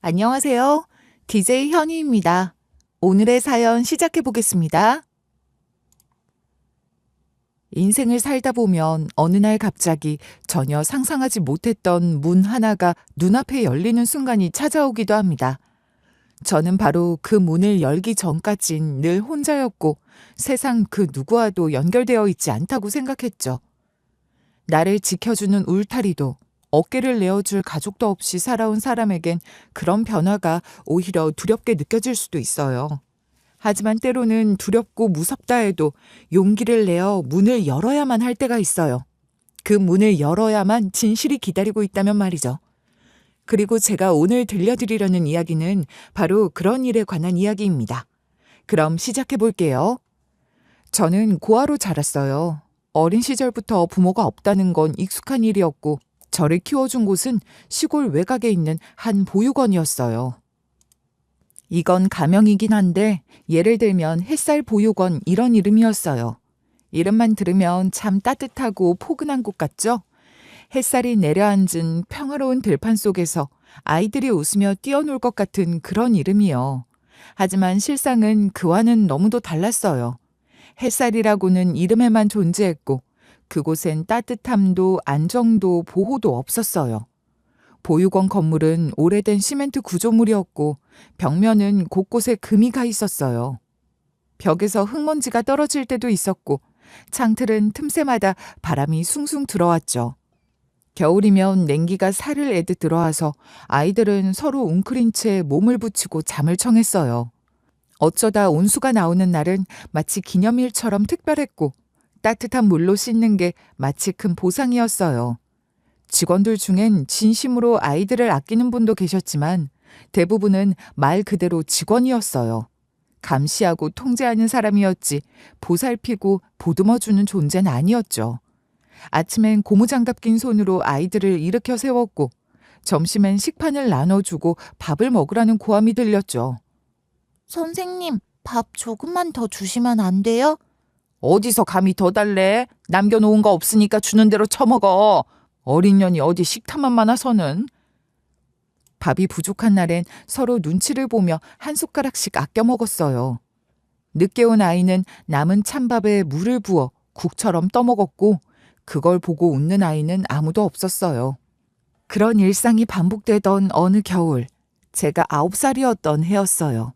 안녕하세요. DJ 현희입니다. 오늘의 사연 시작해 보겠습니다. 인생을 살다 보면 어느 날 갑자기 전혀 상상하지 못했던 문 하나가 눈앞에 열리는 순간이 찾아오기도 합니다. 저는 바로 그 문을 열기 전까진 늘 혼자였고 세상 그 누구와도 연결되어 있지 않다고 생각했죠. 나를 지켜주는 울타리도 어깨를 내어줄 가족도 없이 살아온 사람에겐 그런 변화가 오히려 두렵게 느껴질 수도 있어요. 하지만 때로는 두렵고 무섭다 해도 용기를 내어 문을 열어야만 할 때가 있어요. 그 문을 열어야만 진실이 기다리고 있다면 말이죠. 그리고 제가 오늘 들려드리려는 이야기는 바로 그런 일에 관한 이야기입니다. 그럼 시작해 볼게요. 저는 고아로 자랐어요. 어린 시절부터 부모가 없다는 건 익숙한 일이었고 저를 키워준 곳은 시골 외곽에 있는 한 보육원이었어요. 이건 가명이긴 한데 예를 들면 햇살 보육원 이런 이름이었어요. 이름만 들으면 참 따뜻하고 포근한 곳 같죠? 햇살이 내려앉은 평화로운 들판 속에서 아이들이 웃으며 뛰어놀 것 같은 그런 이름이요. 하지만 실상은 그와는 너무도 달랐어요. 햇살이라고는 이름에만 존재했고 그곳엔 따뜻함도 안정도 보호도 없었어요. 보육원 건물은 오래된 시멘트 구조물이었고 벽면은 곳곳에 금이 가 있었어요. 벽에서 흙먼지가 떨어질 때도 있었고 창틀은 틈새마다 바람이 숭숭 들어왔죠. 겨울이면 냉기가 살을 애듯 들어와서 아이들은 서로 웅크린 채 몸을 붙이고 잠을 청했어요. 어쩌다 온수가 나오는 날은 마치 기념일처럼 특별했고 따뜻한 물로 씻는 게 마치 큰 보상이었어요. 직원들 중엔 진심으로 아이들을 아끼는 분도 계셨지만 대부분은 말 그대로 직원이었어요. 감시하고 통제하는 사람이었지 보살피고 보듬어주는 존재는 아니었죠. 아침엔 고무장갑 낀 손으로 아이들을 일으켜 세웠고 점심엔 식판을 나눠주고 밥을 먹으라는 고함이 들렸죠. 선생님, 밥 조금만 더 주시면 안 돼요? 어디서 감히 더 달래? 남겨놓은 거 없으니까 주는 대로 처먹어. 어린 년이 어디 식탐만 많아서는. 밥이 부족한 날엔 서로 눈치를 보며 한 숟가락씩 아껴 먹었어요. 늦게 온 아이는 남은 찬밥에 물을 부어 국처럼 떠먹었고 그걸 보고 웃는 아이는 아무도 없었어요. 그런 일상이 반복되던 어느 겨울, 제가 9살이었던 해였어요.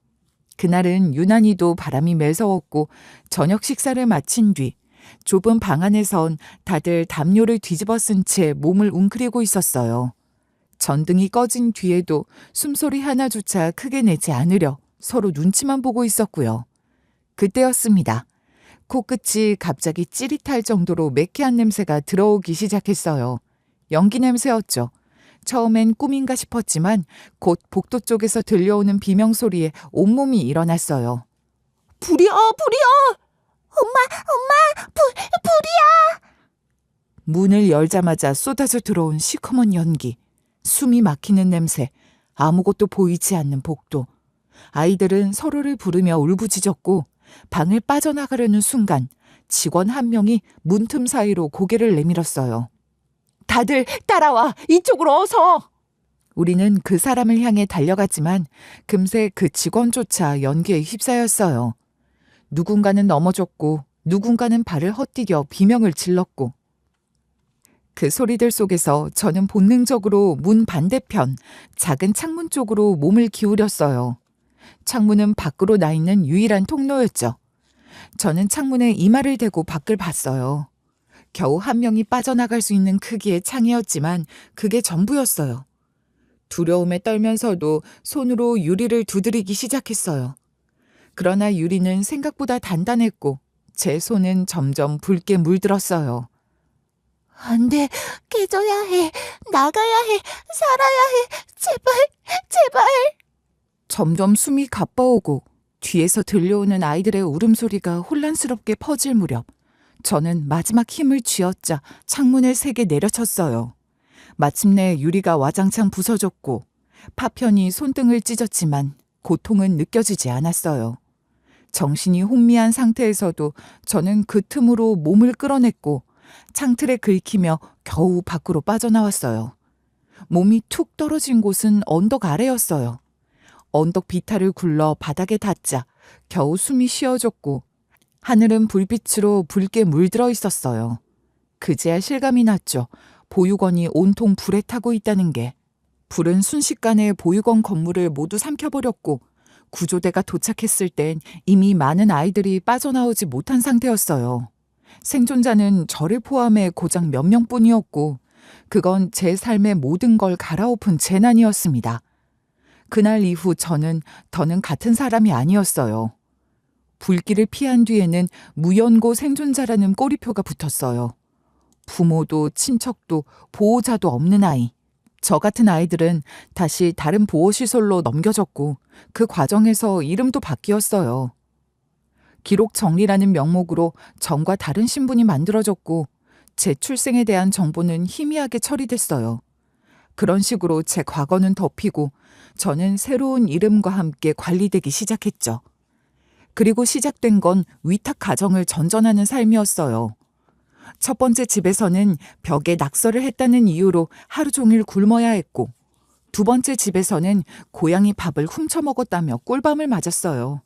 그날은 유난히도 바람이 매서웠고 저녁 식사를 마친 뒤 좁은 방 안에선 다들 담요를 뒤집어 쓴 채 몸을 웅크리고 있었어요. 전등이 꺼진 뒤에도 숨소리 하나조차 크게 내지 않으려 서로 눈치만 보고 있었고요. 그때였습니다. 코끝이 갑자기 찌릿할 정도로 매캐한 냄새가 들어오기 시작했어요. 연기 냄새였죠. 처음엔 꿈인가 싶었지만 곧 복도 쪽에서 들려오는 비명소리에 온몸이 일어났어요. 불이야, 불이야! 엄마, 불이야! 문을 열자마자 쏟아져 들어온 시커먼 연기, 숨이 막히는 냄새, 아무것도 보이지 않는 복도. 아이들은 서로를 부르며 울부짖었고 방을 빠져나가려는 순간 직원 한 명이 문틈 사이로 고개를 내밀었어요. 다들 따라와! 이쪽으로 어서! 우리는 그 사람을 향해 달려갔지만 금세 그 직원조차 연기에 휩싸였어요. 누군가는 넘어졌고 누군가는 발을 헛디뎌 비명을 질렀고 그 소리들 속에서 저는 본능적으로 문 반대편 작은 창문 쪽으로 몸을 기울였어요. 창문은 밖으로 나 있는 유일한 통로였죠. 저는 창문에 이마를 대고 밖을 봤어요. 겨우 한 명이 빠져나갈 수 있는 크기의 창이었지만 그게 전부였어요. 두려움에 떨면서도 손으로 유리를 두드리기 시작했어요. 그러나 유리는 생각보다 단단했고 제 손은 점점 붉게 물들었어요. 안 돼, 깨져야 해, 나가야 해, 살아야 해, 제발, 제발. 점점 숨이 가빠오고 뒤에서 들려오는 아이들의 울음소리가 혼란스럽게 퍼질 무렵 저는 마지막 힘을 쥐어짜 창문을 세게 내려쳤어요. 마침내 유리가 와장창 부서졌고 파편이 손등을 찢었지만 고통은 느껴지지 않았어요. 정신이 혼미한 상태에서도 저는 그 틈으로 몸을 끌어냈고 창틀에 긁히며 겨우 밖으로 빠져나왔어요. 몸이 툭 떨어진 곳은 언덕 아래였어요. 언덕 비탈을 굴러 바닥에 닿자 겨우 숨이 쉬어졌고 하늘은 불빛으로 붉게 물들어 있었어요. 그제야 실감이 났죠. 보육원이 온통 불에 타고 있다는 게. 불은 순식간에 보육원 건물을 모두 삼켜버렸고 구조대가 도착했을 땐 이미 많은 아이들이 빠져나오지 못한 상태였어요. 생존자는 저를 포함해 고작 몇 명뿐이었고 그건 제 삶의 모든 걸 갈아엎은 재난이었습니다. 그날 이후 저는 더는 같은 사람이 아니었어요. 불길을 피한 뒤에는 무연고 생존자라는 꼬리표가 붙었어요. 부모도 친척도 보호자도 없는 아이. 저 같은 아이들은 다시 다른 보호시설로 넘겨졌고 그 과정에서 이름도 바뀌었어요. 기록 정리라는 명목으로 전과 다른 신분이 만들어졌고 제 출생에 대한 정보는 희미하게 처리됐어요. 그런 식으로 제 과거는 덮이고 저는 새로운 이름과 함께 관리되기 시작했죠. 그리고 시작된 건 위탁 가정을 전전하는 삶이었어요. 첫 번째 집에서는 벽에 낙서를 했다는 이유로 하루 종일 굶어야 했고 두 번째 집에서는 고양이 밥을 훔쳐 먹었다며 꿀밤을 맞았어요.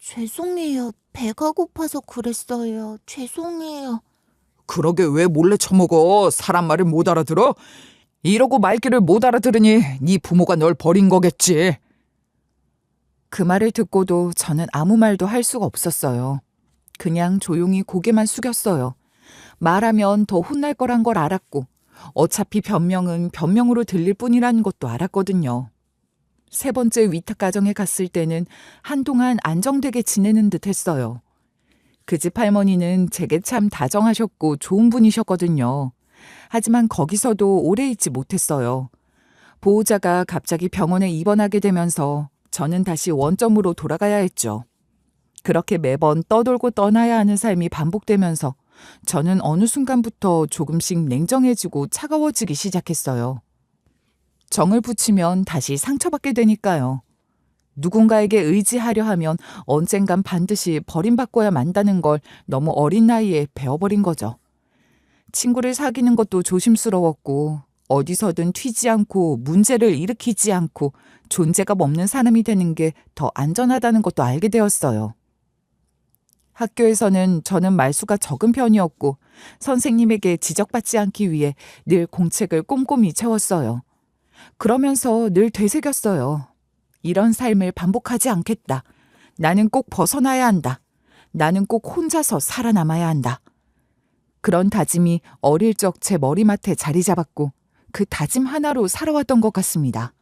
죄송해요. 배가 고파서 그랬어요. 죄송해요. 그러게 왜 몰래 처먹어? 사람 말을 못 알아들어? 이러고 말귀를 못 알아들으니 네 부모가 널 버린 거겠지. 그 말을 듣고도 저는 아무 말도 할 수가 없었어요. 그냥 조용히 고개만 숙였어요. 말하면 더 혼날 거란 걸 알았고 어차피 변명은 변명으로 들릴 뿐이라는 것도 알았거든요. 세 번째 위탁 가정에 갔을 때는 한동안 안정되게 지내는 듯 했어요. 그 집 할머니는 제게 참 다정하셨고 좋은 분이셨거든요. 하지만 거기서도 오래 있지 못했어요. 보호자가 갑자기 병원에 입원하게 되면서 저는 다시 원점으로 돌아가야 했죠. 그렇게 매번 떠돌고 떠나야 하는 삶이 반복되면서 저는 어느 순간부터 조금씩 냉정해지고 차가워지기 시작했어요. 정을 붙이면 다시 상처받게 되니까요. 누군가에게 의지하려 하면 언젠간 반드시 버림받고야 만다는 걸 너무 어린 나이에 배워버린 거죠. 친구를 사귀는 것도 조심스러웠고 어디서든 튀지 않고 문제를 일으키지 않고 존재감 없는 사람이 되는 게 더 안전하다는 것도 알게 되었어요. 학교에서는 저는 말수가 적은 편이었고 선생님에게 지적받지 않기 위해 늘 공책을 꼼꼼히 채웠어요. 그러면서 늘 되새겼어요. 이런 삶을 반복하지 않겠다. 나는 꼭 벗어나야 한다. 나는 꼭 혼자서 살아남아야 한다. 그런 다짐이 어릴 적 제 머리맡에 자리 잡았고 그 다짐 하나로 살아왔던 것 같습니다.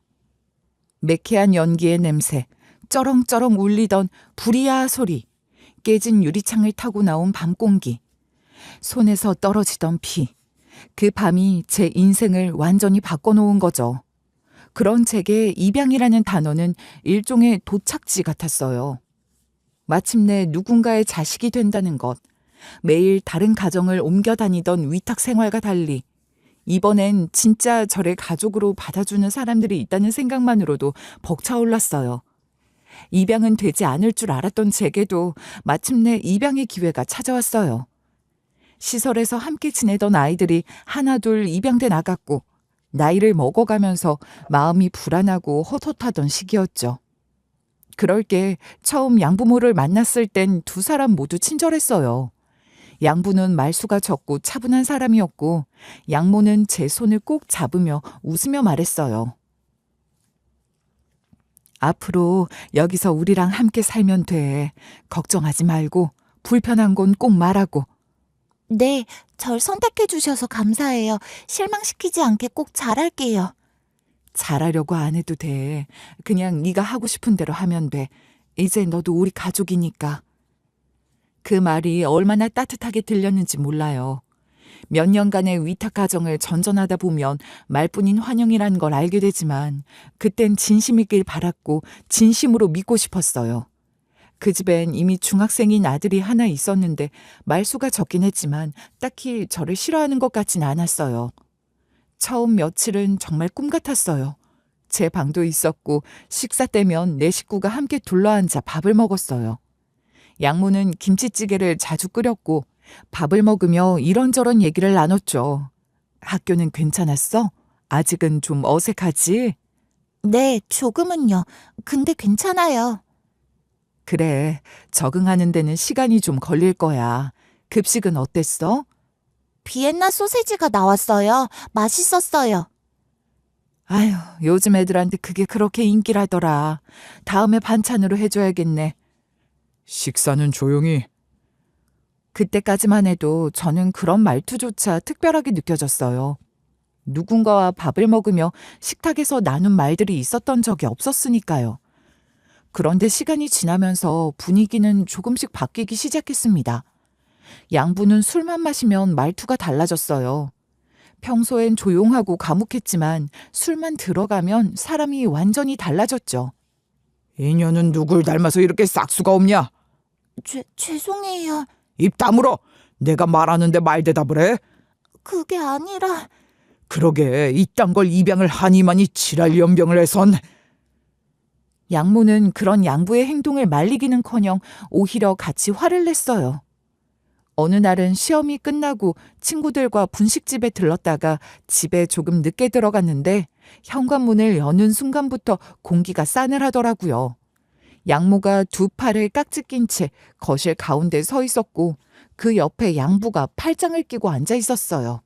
매캐한 연기의 냄새, 쩌렁쩌렁 울리던 불이야 소리, 깨진 유리창을 타고 나온 밤 공기, 손에서 떨어지던 피, 그 밤이 제 인생을 완전히 바꿔놓은 거죠. 그런 제게 입양이라는 단어는 일종의 도착지 같았어요. 마침내 누군가의 자식이 된다는 것, 매일 다른 가정을 옮겨 다니던 위탁 생활과 달리 이번엔 진짜 저를 가족으로 받아주는 사람들이 있다는 생각만으로도 벅차올랐어요. 입양은 되지 않을 줄 알았던 제게도 마침내 입양의 기회가 찾아왔어요. 시설에서 함께 지내던 아이들이 하나둘 입양돼 나갔고 나이를 먹어가면서 마음이 불안하고 헛헛하던 시기였죠. 그럴 게 처음 양부모를 만났을 땐 두 사람 모두 친절했어요. 양부는 말수가 적고 차분한 사람이었고 양모는 제 손을 꼭 잡으며 웃으며 말했어요. 앞으로 여기서 우리랑 함께 살면 돼. 걱정하지 말고 불편한 건 꼭 말하고. 네, 절 선택해 주셔서 감사해요. 실망시키지 않게 꼭 잘할게요. 잘하려고 안 해도 돼. 그냥 네가 하고 싶은 대로 하면 돼. 이제 너도 우리 가족이니까. 그 말이 얼마나 따뜻하게 들렸는지 몰라요. 몇 년간의 위탁 가정을 전전하다 보면 말뿐인 환영이란 걸 알게 되지만 그땐 진심이길 바랐고 진심으로 믿고 싶었어요. 그 집엔 이미 중학생인 아들이 하나 있었는데 말수가 적긴 했지만 딱히 저를 싫어하는 것 같진 않았어요. 처음 며칠은 정말 꿈 같았어요. 제 방도 있었고 식사 때면 내 식구가 함께 둘러앉아 밥을 먹었어요. 양모는 김치찌개를 자주 끓였고 밥을 먹으며 이런저런 얘기를 나눴죠. 학교는 괜찮았어? 아직은 좀 어색하지? 네, 조금은요. 근데 괜찮아요. 그래, 적응하는 데는 시간이 좀 걸릴 거야. 급식은 어땠어? 비엔나 소세지가 나왔어요. 맛있었어요. 아휴, 요즘 애들한테 그게 그렇게 인기라더라. 다음에 반찬으로 해줘야겠네. 식사는 조용히. 그때까지만 해도 저는 그런 말투조차 특별하게 느껴졌어요. 누군가와 밥을 먹으며 식탁에서 나눈 말들이 있었던 적이 없었으니까요. 그런데 시간이 지나면서 분위기는 조금씩 바뀌기 시작했습니다. 양부는 술만 마시면 말투가 달라졌어요. 평소엔 조용하고 과묵했지만 술만 들어가면 사람이 완전히 달라졌죠. 인연은 누굴 닮아서 이렇게 싹수가 없냐? 죄송해요. 입 다물어. 내가 말하는데 말 대답을 해? 그게 아니라 그러게 이딴 걸 입양을 하니만이 지랄 연병을 해선. 양모는 그런 양부의 행동을 말리기는커녕 오히려 같이 화를 냈어요. 어느 날은 시험이 끝나고 친구들과 분식집에 들렀다가 집에 조금 늦게 들어갔는데 현관문을 여는 순간부터 공기가 싸늘하더라고요. 양모가 두 팔을 깍지 낀 채 거실 가운데 서 있었고 그 옆에 양부가 팔짱을 끼고 앉아 있었어요.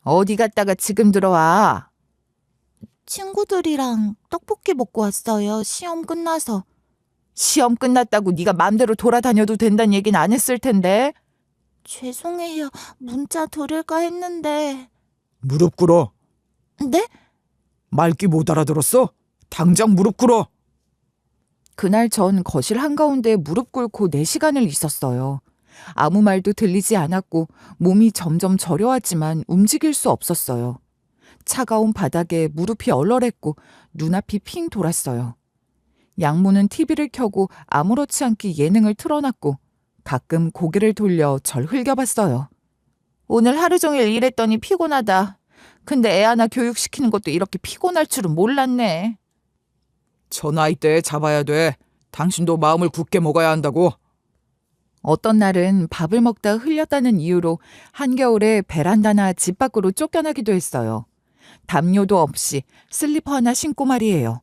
어디 갔다가 지금 들어와? 친구들이랑 떡볶이 먹고 왔어요. 시험 끝나서. 시험 끝났다고 네가 맘대로 돌아다녀도 된다는 얘기는 안 했을 텐데. 죄송해요. 문자 드릴까 했는데. 무릎 꿇어. 네? 말귀 못 알아들었어? 당장 무릎 꿇어. 그날 전 거실 한가운데 무릎 꿇고 4시간을 있었어요. 아무 말도 들리지 않았고 몸이 점점 저려왔지만 움직일 수 없었어요. 차가운 바닥에 무릎이 얼얼했고 눈앞이 핑 돌았어요. 양모는 TV를 켜고 아무렇지 않게 예능을 틀어놨고 가끔 고개를 돌려 절 흘겨봤어요. 오늘 하루 종일 일했더니 피곤하다. 근데 애 하나 교육시키는 것도 이렇게 피곤할 줄은 몰랐네. 저 나이 때에 잡아야 돼. 당신도 마음을 굳게 먹어야 한다고. 어떤 날은 밥을 먹다 흘렸다는 이유로 한겨울에 베란다나 집 밖으로 쫓겨나기도 했어요. 담요도 없이 슬리퍼 하나 신고 말이에요.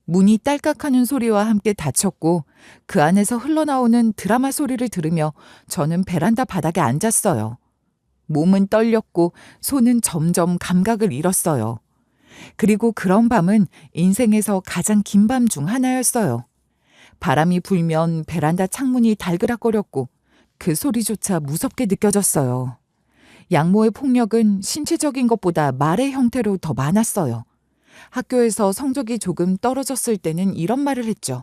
문이 딸깍하는 소리와 함께 닫혔고 그 안에서 흘러나오는 드라마 소리를 들으며 저는 베란다 바닥에 앉았어요. 몸은 떨렸고 손은 점점 감각을 잃었어요. 그리고 그런 밤은 인생에서 가장 긴 밤 중 하나였어요. 바람이 불면 베란다 창문이 달그락거렸고 그 소리조차 무섭게 느껴졌어요. 양모의 폭력은 신체적인 것보다 말의 형태로 더 많았어요. 학교에서 성적이 조금 떨어졌을 때는 이런 말을 했죠.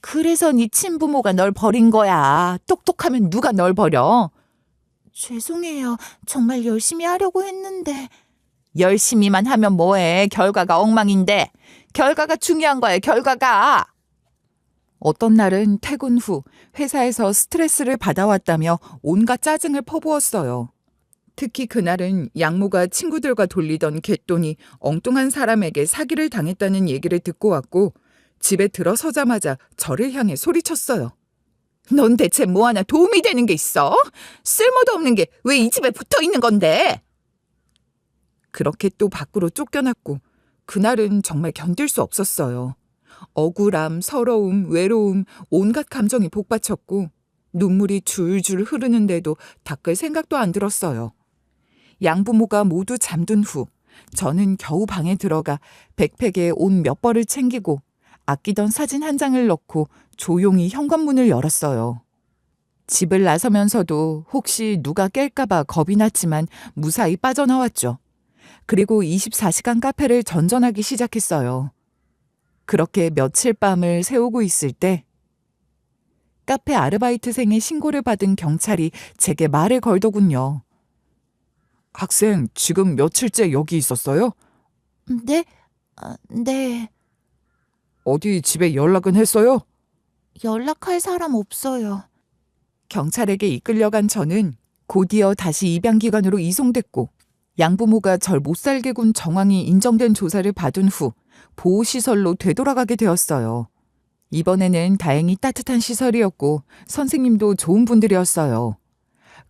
그래서 네 친부모가 널 버린 거야. 똑똑하면 누가 널 버려? 죄송해요. 정말 열심히 하려고 했는데. 열심히만 하면 뭐해. 결과가 엉망인데. 결과가 중요한 거야, 결과가. 어떤 날은 퇴근 후 회사에서 스트레스를 받아왔다며 온갖 짜증을 퍼부었어요. 특히 그날은 양모가 친구들과 돌리던 갯돈이 엉뚱한 사람에게 사기를 당했다는 얘기를 듣고 왔고 집에 들어서자마자 저를 향해 소리쳤어요. 넌 대체 뭐 하나 도움이 되는 게 있어? 쓸모도 없는 게 왜 이 집에 붙어 있는 건데? 그렇게 또 밖으로 쫓겨났고 그날은 정말 견딜 수 없었어요. 억울함, 서러움, 외로움, 온갖 감정이 복받쳤고 눈물이 줄줄 흐르는데도 닦을 생각도 안 들었어요. 양부모가 모두 잠든 후 저는 겨우 방에 들어가 백팩에 옷 몇 벌을 챙기고 아끼던 사진 한 장을 넣고 조용히 현관문을 열었어요. 집을 나서면서도 혹시 누가 깰까봐 겁이 났지만 무사히 빠져나왔죠. 그리고 24시간 카페를 전전하기 시작했어요. 그렇게 며칠 밤을 새우고 있을 때 카페 아르바이트생의 신고를 받은 경찰이 제게 말을 걸더군요. 학생, 지금 며칠째 여기 있었어요? 네? 네. 어디 집에 연락은 했어요? 연락할 사람 없어요. 경찰에게 이끌려간 저는 곧이어 다시 입양기관으로 이송됐고 양부모가 절 못살게 군 정황이 인정된 조사를 받은 후 보호시설로 되돌아가게 되었어요. 이번에는 다행히 따뜻한 시설이었고 선생님도 좋은 분들이었어요.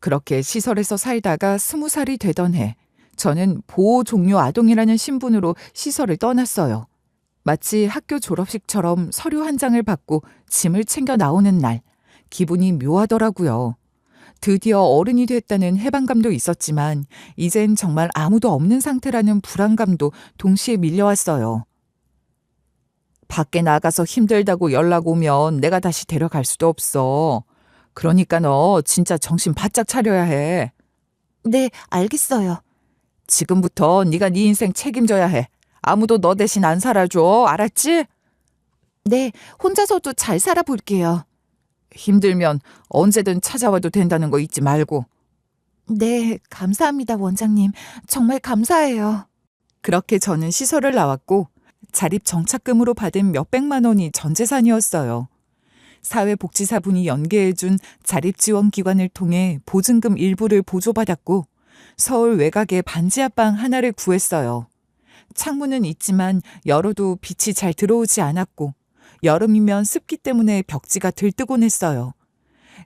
그렇게 시설에서 살다가 20살이 되던 해 저는 보호 종료 아동이라는 신분으로 시설을 떠났어요. 마치 학교 졸업식처럼 서류 한 장을 받고 짐을 챙겨 나오는 날, 기분이 묘하더라고요. 드디어 어른이 됐다는 해방감도 있었지만 이젠 정말 아무도 없는 상태라는 불안감도 동시에 밀려왔어요. 밖에 나가서 힘들다고 연락 오면 내가 다시 데려갈 수도 없어. 그러니까 너 진짜 정신 바짝 차려야 해. 네, 알겠어요. 지금부터 네가 네 인생 책임져야 해. 아무도 너 대신 안 살아줘. 알았지? 네, 혼자서도 잘 살아볼게요. 힘들면 언제든 찾아와도 된다는 거 잊지 말고. 네, 감사합니다, 원장님. 정말 감사해요. 그렇게 저는 시설을 나왔고 자립 정착금으로 받은 몇백만 원이 전 재산이었어요. 사회복지사분이 연계해준 자립지원기관을 통해 보증금 일부를 보조받았고 서울 외곽에 반지 하방 하나를 구했어요. 창문은 있지만 열어도 빛이 잘 들어오지 않았고 여름이면 습기 때문에 벽지가 들뜨곤 했어요.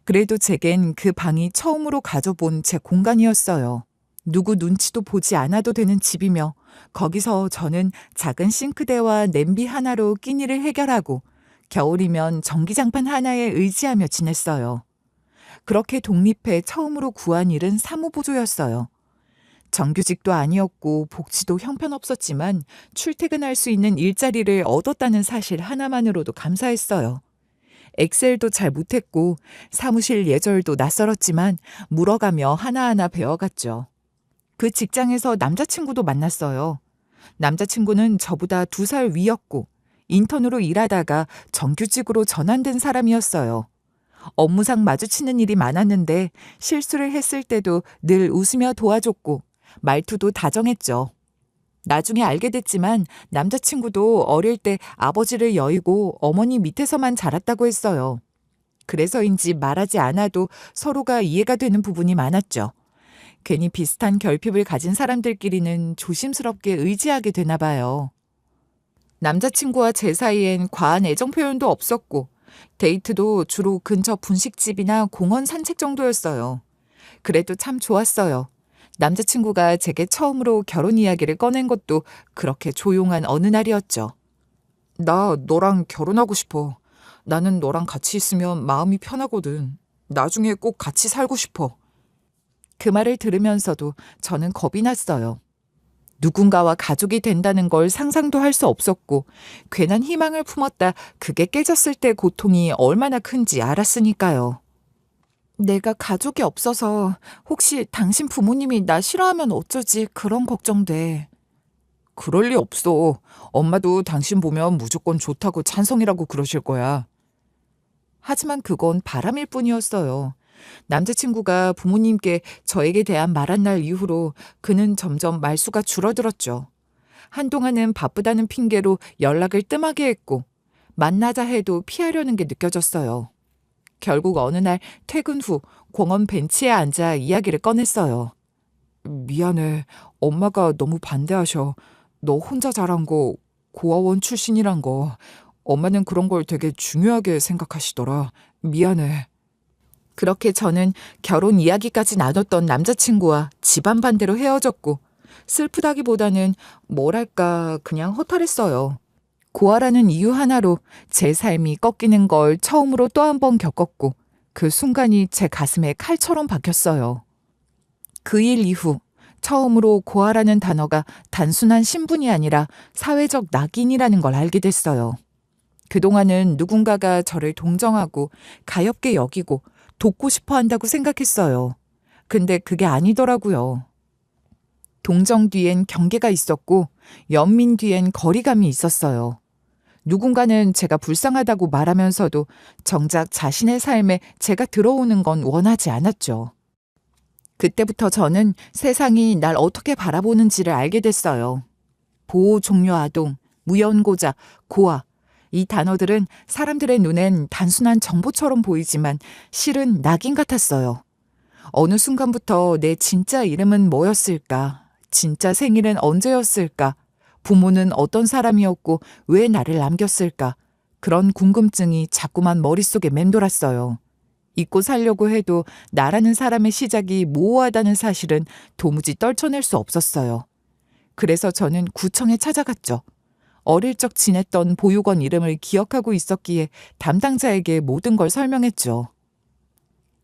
그래도 제겐 그 방이 처음으로 가져본 제 공간이었어요. 누구 눈치도 보지 않아도 되는 집이며 거기서 저는 작은 싱크대와 냄비 하나로 끼니를 해결하고 겨울이면 전기장판 하나에 의지하며 지냈어요. 그렇게 독립해 처음으로 구한 일은 사무보조였어요. 정규직도 아니었고 복지도 형편없었지만 출퇴근할 수 있는 일자리를 얻었다는 사실 하나만으로도 감사했어요. 엑셀도 잘 못했고 사무실 예절도 낯설었지만 물어가며 하나하나 배워갔죠. 그 직장에서 남자친구도 만났어요. 남자친구는 저보다 2살 위였고 인턴으로 일하다가 정규직으로 전환된 사람이었어요. 업무상 마주치는 일이 많았는데 실수를 했을 때도 늘 웃으며 도와줬고 말투도 다정했죠. 나중에 알게 됐지만 남자친구도 어릴 때 아버지를 여의고 어머니 밑에서만 자랐다고 했어요. 그래서인지 말하지 않아도 서로가 이해가 되는 부분이 많았죠. 괜히 비슷한 결핍을 가진 사람들끼리는 조심스럽게 의지하게 되나 봐요. 남자친구와 제 사이엔 과한 애정 표현도 없었고 데이트도 주로 근처 분식집이나 공원 산책 정도였어요. 그래도 참 좋았어요. 남자친구가 제게 처음으로 결혼 이야기를 꺼낸 것도 그렇게 조용한 어느 날이었죠. 나 너랑 결혼하고 싶어. 나는 너랑 같이 있으면 마음이 편하거든. 나중에 꼭 같이 살고 싶어. 그 말을 들으면서도 저는 겁이 났어요. 누군가와 가족이 된다는 걸 상상도 할 수 없었고 괜한 희망을 품었다 그게 깨졌을 때 고통이 얼마나 큰지 알았으니까요. 내가 가족이 없어서 혹시 당신 부모님이 나 싫어하면 어쩌지 그런 걱정돼. 그럴 리 없어. 엄마도 당신 보면 무조건 좋다고 찬성이라고 그러실 거야. 하지만 그건 바람일 뿐이었어요. 남자친구가 부모님께 저에게 대한 말한 날 이후로 그는 점점 말수가 줄어들었죠. 한동안은 바쁘다는 핑계로 연락을 뜸하게 했고 만나자 해도 피하려는 게 느껴졌어요. 결국 어느 날 퇴근 후 공원 벤치에 앉아 이야기를 꺼냈어요. 미안해. 엄마가 너무 반대하셔. 너 혼자 자란 거 고아원 출신이란 거. 엄마는 그런 걸 되게 중요하게 생각하시더라. 미안해. 그렇게 저는 결혼 이야기까지 나눴던 남자친구와 집안 반대로 헤어졌고 슬프다기보다는 뭐랄까 그냥 허탈했어요. 고아라는 이유 하나로 제 삶이 꺾이는 걸 처음으로 또 한 번 겪었고 그 순간이 제 가슴에 칼처럼 박혔어요. 그 일 이후 처음으로 고아라는 단어가 단순한 신분이 아니라 사회적 낙인이라는 걸 알게 됐어요. 그동안은 누군가가 저를 동정하고 가엾게 여기고 돕고 싶어 한다고 생각했어요. 근데 그게 아니더라고요. 동정 뒤엔 경계가 있었고 연민 뒤엔 거리감이 있었어요. 누군가는 제가 불쌍하다고 말하면서도 정작 자신의 삶에 제가 들어오는 건 원하지 않았죠. 그때부터 저는 세상이 날 어떻게 바라보는지를 알게 됐어요. 보호 종료 아동, 무연고자, 고아. 이 단어들은 사람들의 눈엔 단순한 정보처럼 보이지만 실은 낙인 같았어요. 어느 순간부터 내 진짜 이름은 뭐였을까? 진짜 생일은 언제였을까? 부모는 어떤 사람이었고 왜 나를 남겼을까? 그런 궁금증이 자꾸만 머릿속에 맴돌았어요. 잊고 살려고 해도 나라는 사람의 시작이 모호하다는 사실은 도무지 떨쳐낼 수 없었어요. 그래서 저는 구청에 찾아갔죠. 어릴 적 지냈던 보육원 이름을 기억하고 있었기에 담당자에게 모든 걸 설명했죠.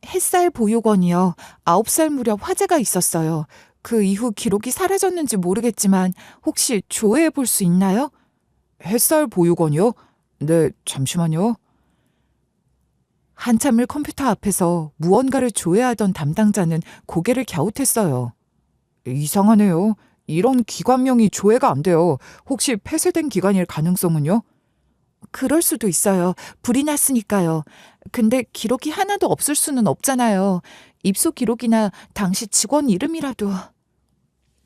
햇살 보육원이요. 9살 무렵 화재가 있었어요. 그 이후 기록이 사라졌는지 모르겠지만 혹시 조회해 볼 수 있나요? 햇살 보육원이요? 네, 잠시만요. 한참을 컴퓨터 앞에서 무언가를 조회하던 담당자는 고개를 갸웃했어요. 이상하네요. 이런 기관명이 조회가 안 돼요. 혹시 폐쇄된 기관일 가능성은요? 그럴 수도 있어요. 불이 났으니까요. 근데 기록이 하나도 없을 수는 없잖아요. 입소 기록이나 당시 직원 이름이라도.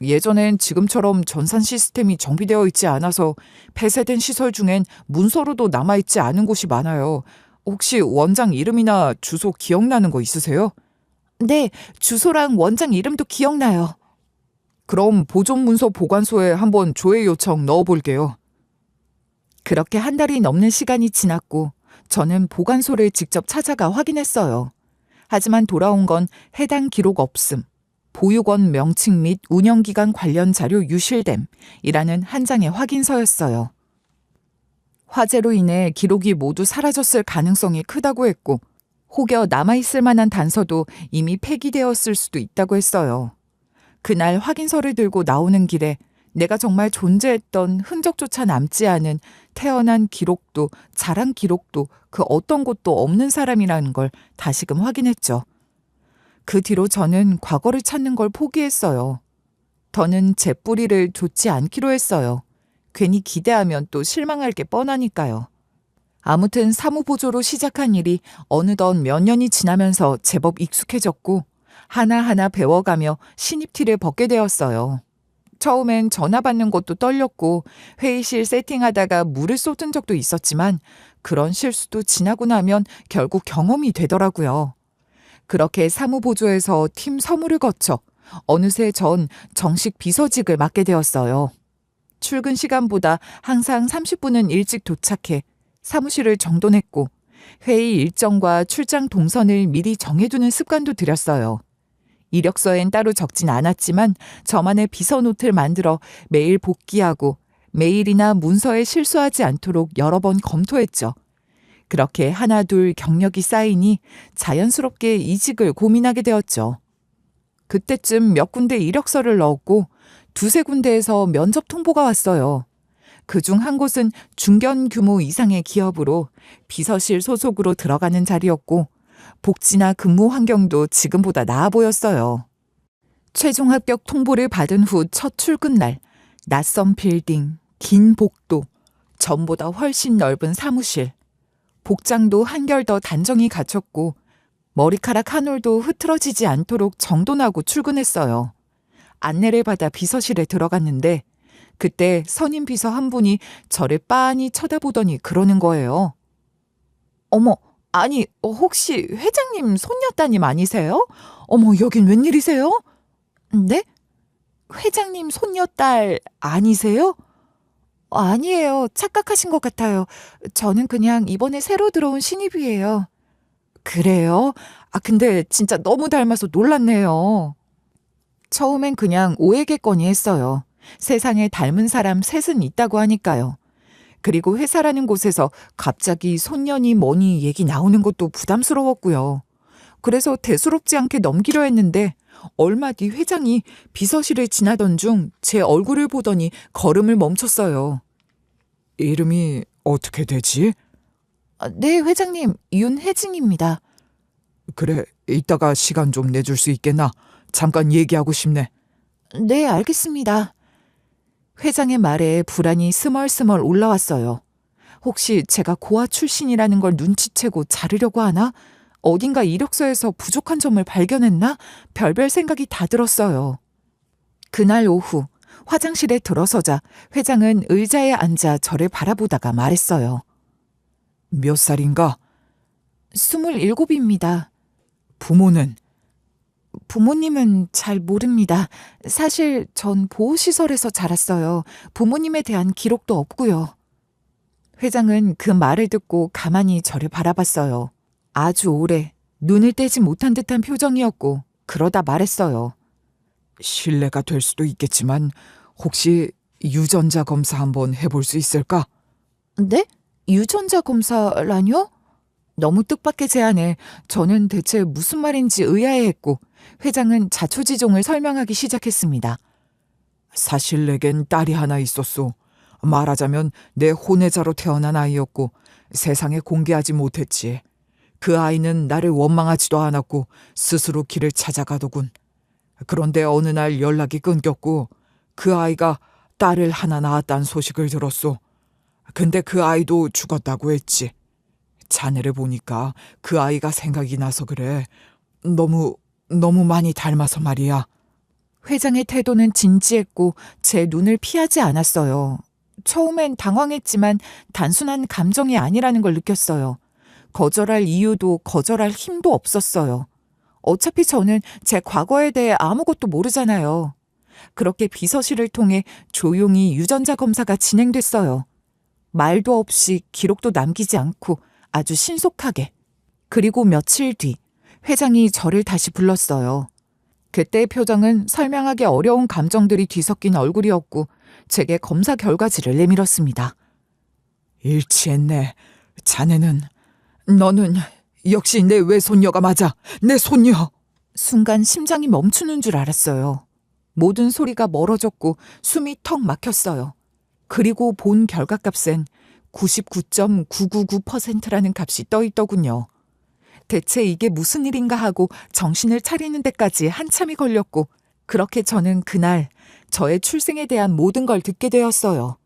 예전엔 지금처럼 전산 시스템이 정비되어 있지 않아서 폐쇄된 시설 중엔 문서로도 남아있지 않은 곳이 많아요. 혹시 원장 이름이나 주소 기억나는 거 있으세요? 네, 주소랑 원장 이름도 기억나요. 그럼 보존문서 보관소에 한번 조회 요청 넣어볼게요. 그렇게 한 달이 넘는 시간이 지났고 저는 보관소를 직접 찾아가 확인했어요. 하지만 돌아온 건 해당 기록 없음, 보육원 명칭 및 운영기간 관련 자료 유실됨이라는 한 장의 확인서였어요. 화재로 인해 기록이 모두 사라졌을 가능성이 크다고 했고 혹여 남아있을 만한 단서도 이미 폐기되었을 수도 있다고 했어요. 그날 확인서를 들고 나오는 길에 내가 정말 존재했던 흔적조차 남지 않은 태어난 기록도 자란 기록도 그 어떤 곳도 없는 사람이라는 걸 다시금 확인했죠. 그 뒤로 저는 과거를 찾는 걸 포기했어요. 더는 제 뿌리를 좇지 않기로 했어요. 괜히 기대하면 또 실망할 게 뻔하니까요. 아무튼 사무보조로 시작한 일이 어느덧 몇 년이 지나면서 제법 익숙해졌고 하나하나 배워가며 신입티를 벗게 되었어요. 처음엔 전화 받는 것도 떨렸고 회의실 세팅하다가 물을 쏟은 적도 있었지만 그런 실수도 지나고 나면 결국 경험이 되더라고요. 그렇게 사무보조에서 팀 서무를 거쳐 어느새 전 정식 비서직을 맡게 되었어요. 출근 시간보다 항상 30분은 일찍 도착해 사무실을 정돈했고 회의 일정과 출장 동선을 미리 정해두는 습관도 들였어요. 이력서엔 따로 적진 않았지만 저만의 비서 노트를 만들어 매일 복기하고 메일이나 문서에 실수하지 않도록 여러 번 검토했죠. 그렇게 하나둘 경력이 쌓이니 자연스럽게 이직을 고민하게 되었죠. 그때쯤 몇 군데 이력서를 넣었고 두세 군데에서 면접 통보가 왔어요. 그중 한 곳은 중견 규모 이상의 기업으로 비서실 소속으로 들어가는 자리였고 복지나 근무 환경도 지금보다 나아 보였어요. 최종 합격 통보를 받은 후 첫 출근 날, 낯선 빌딩, 긴 복도, 전보다 훨씬 넓은 사무실, 복장도 한결 더 단정히 갖췄고 머리카락 한 올도 흐트러지지 않도록 정돈하고 출근했어요. 안내를 받아 비서실에 들어갔는데 그때 선임 비서 한 분이 저를 빤히 쳐다보더니 그러는 거예요. 어머, 아니 혹시 회장님 손녀따님 아니세요? 어머, 여긴 웬일이세요? 네? 회장님 손녀딸 아니세요? 아니에요. 착각하신 것 같아요. 저는 그냥 이번에 새로 들어온 신입이에요. 그래요? 근데 진짜 너무 닮아서 놀랐네요. 처음엔 그냥 오해겠거니 했어요. 세상에 닮은 사람 셋은 있다고 하니까요. 그리고 회사라는 곳에서 갑자기 손년이 뭐니 얘기 나오는 것도 부담스러웠고요. 그래서 대수롭지 않게 넘기려 했는데 얼마 뒤 회장이 비서실을 지나던 중 제 얼굴을 보더니 걸음을 멈췄어요. 이름이 어떻게 되지? 네, 회장님. 윤혜진입니다. 그래, 이따가 시간 좀 내줄 수 있겠나? 잠깐 얘기하고 싶네. 네, 알겠습니다. 회장의 말에 불안이 스멀스멀 올라왔어요. 혹시 제가 고아 출신이라는 걸 눈치채고 자르려고 하나? 어딘가 이력서에서 부족한 점을 발견했나? 별별 생각이 다 들었어요. 그날 오후 화장실에 들어서자 회장은 의자에 앉아 저를 바라보다가 말했어요. 몇 살인가? 27입니다. 부모는? 부모님은 잘 모릅니다. 사실 전 보호시설에서 자랐어요. 부모님에 대한 기록도 없고요. 회장은 그 말을 듣고 가만히 저를 바라봤어요. 아주 오래, 눈을 떼지 못한 듯한 표정이었고 그러다 말했어요. 실례가 될 수도 있겠지만 혹시 유전자 검사 한번 해볼 수 있을까? 네? 유전자 검사라뇨? 너무 뜻밖의 제안에 저는 대체 무슨 말인지 의아해했고 회장은 자초지종을 설명하기 시작했습니다. 사실 내겐 딸이 하나 있었소. 말하자면 내 혼외자로 태어난 아이였고 세상에 공개하지 못했지. 그 아이는 나를 원망하지도 않았고 스스로 길을 찾아가더군. 그런데 어느 날 연락이 끊겼고 그 아이가 딸을 하나 낳았다는 소식을 들었소. 근데 그 아이도 죽었다고 했지. 자네를 보니까 그 아이가 생각이 나서 그래. 너무 많이 닮아서 말이야. 회장의 태도는 진지했고 제 눈을 피하지 않았어요. 처음엔 당황했지만 단순한 감정이 아니라는 걸 느꼈어요. 거절할 이유도 거절할 힘도 없었어요. 어차피 저는 제 과거에 대해 아무것도 모르잖아요. 그렇게 비서실을 통해 조용히 유전자 검사가 진행됐어요. 말도 없이 기록도 남기지 않고 아주 신속하게. 그리고 며칠 뒤 회장이 저를 다시 불렀어요. 그때의 표정은 설명하기 어려운 감정들이 뒤섞인 얼굴이었고 제게 검사 결과지를 내밀었습니다. 일치했네. 너는 역시 내 외손녀가 맞아. 내 손녀. 순간 심장이 멈추는 줄 알았어요. 모든 소리가 멀어졌고 숨이 턱 막혔어요. 그리고 본 결과값엔 99.999%라는 값이 떠 있더군요. 대체 이게 무슨 일인가 하고 정신을 차리는 데까지 한참이 걸렸고 그렇게 저는 그날 저의 출생에 대한 모든 걸 듣게 되었어요.